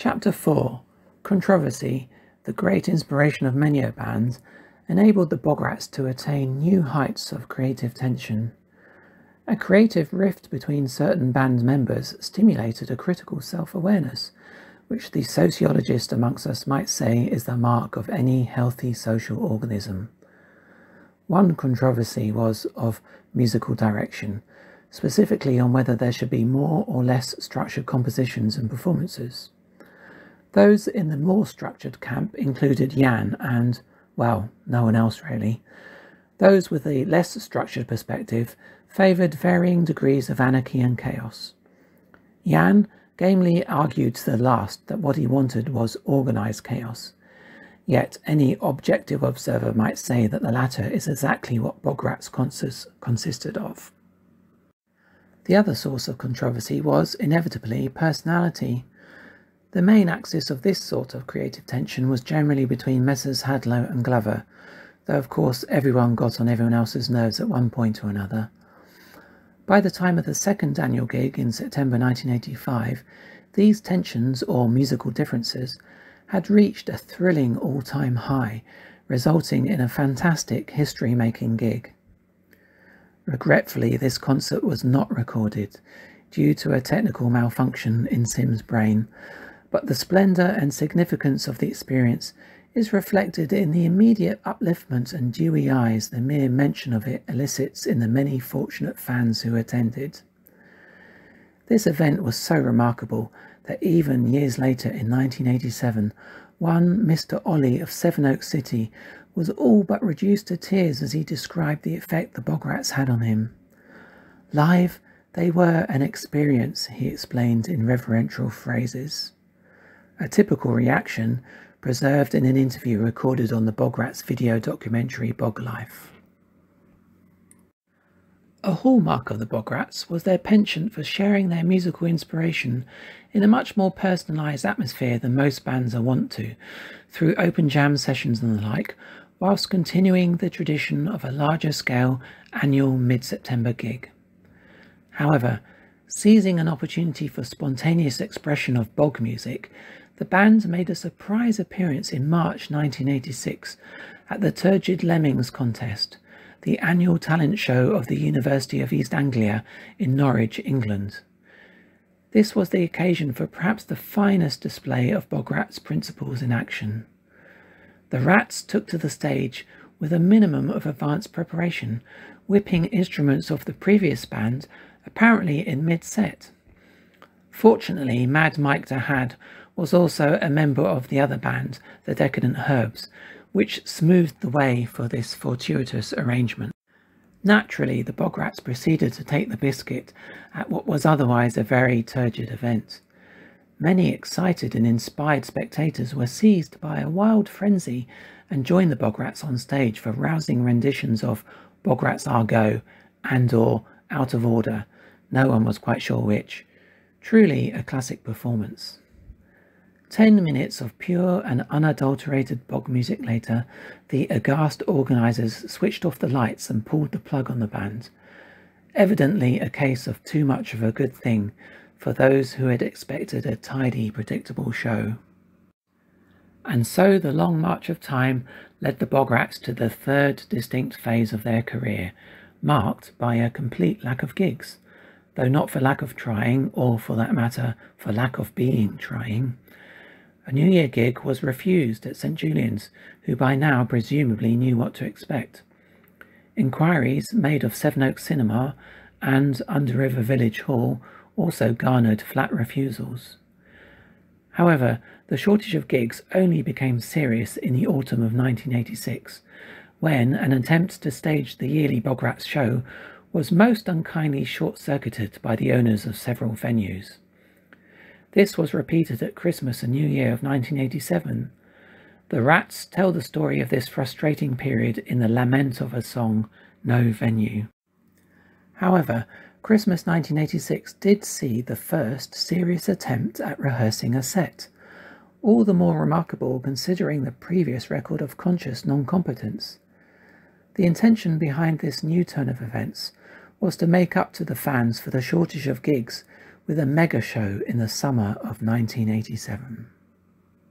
Chapter 4, Controversy, the great inspiration of many a band, enabled the Bograts to attain new heights of creative tension. A creative rift between certain band members stimulated a critical self-awareness, which the sociologist amongst us might say is the mark of any healthy social organism. One controversy was of musical direction, specifically on whether there should be more or less structured compositions and performances. Those in the more structured camp included Jan and, well, no one else really. Those with a less structured perspective favoured varying degrees of anarchy and chaos. Jan gamely argued to the last that what he wanted was organised chaos, yet any objective observer might say that the latter is exactly what Bograts consisted of. The other source of controversy was, inevitably, personality. The main axis of this sort of creative tension was generally between Messrs. Hadlow and Glover, though of course everyone got on everyone else's nerves at one point or another. By the time of the second annual gig in September 1985, these tensions, or musical differences, had reached a thrilling all-time high, resulting in a fantastic history-making gig. Regretfully, this concert was not recorded, due to a technical malfunction in Sim's brain, but the splendour and significance of the experience is reflected in the immediate upliftment and dewy eyes the mere mention of it elicits in the many fortunate fans who attended. This event was so remarkable that even years later in 1987, one Mr. Ollie of Sevenoaks City was all but reduced to tears as he described the effect the Bograts had on him. Live, they were an experience, he explained in reverential phrases. A typical reaction preserved in an interview recorded on the Bograts video documentary Bog Life. A hallmark of the Bograts was their penchant for sharing their musical inspiration in a much more personalised atmosphere than most bands are wont to, through open jam sessions and the like, whilst continuing the tradition of a larger scale annual mid-September gig. However, seizing an opportunity for spontaneous expression of bog music, the band made a surprise appearance in March 1986 at the Turgid Lemmings contest, the annual talent show of the University of East Anglia in Norwich, England. This was the occasion for perhaps the finest display of Bograts' principles in action. The Rats took to the stage with a minimum of advanced preparation, whipping instruments of the previous band apparently in mid-set. Fortunately, Mad Mike DeHad was also a member of the other band, the Decadent Herbs, which smoothed the way for this fortuitous arrangement. Naturally, the Bograts proceeded to take the biscuit at what was otherwise a very turgid event. Many excited and inspired spectators were seized by a wild frenzy and joined the Bograts on stage for rousing renditions of Bograts Argo and/or Out of Order, no one was quite sure which. Truly a classic performance. 10 minutes of pure and unadulterated bog music later, the aghast organisers switched off the lights and pulled the plug on the band. Evidently a case of too much of a good thing for those who had expected a tidy, predictable show. And so the long march of time led the Bograts to the third distinct phase of their career, marked by a complete lack of gigs, though not for lack of trying, or for that matter, for lack of being trying. A New Year gig was refused at St Julian's, who by now presumably knew what to expect. Inquiries made of Sevenoaks Cinema and Under River Village Hall also garnered flat refusals. However, the shortage of gigs only became serious in the autumn of 1986, when an attempt to stage the yearly Bograts show was most unkindly short-circuited by the owners of several venues. This was repeated at Christmas and New Year of 1987. The Rats tell the story of this frustrating period in the lament of a song, No Venue. However, Christmas 1986 did see the first serious attempt at rehearsing a set, all the more remarkable considering the previous record of conscious non-competence. The intention behind this new turn of events was to make up to the fans for the shortage of gigs with a mega show in the summer of 1987.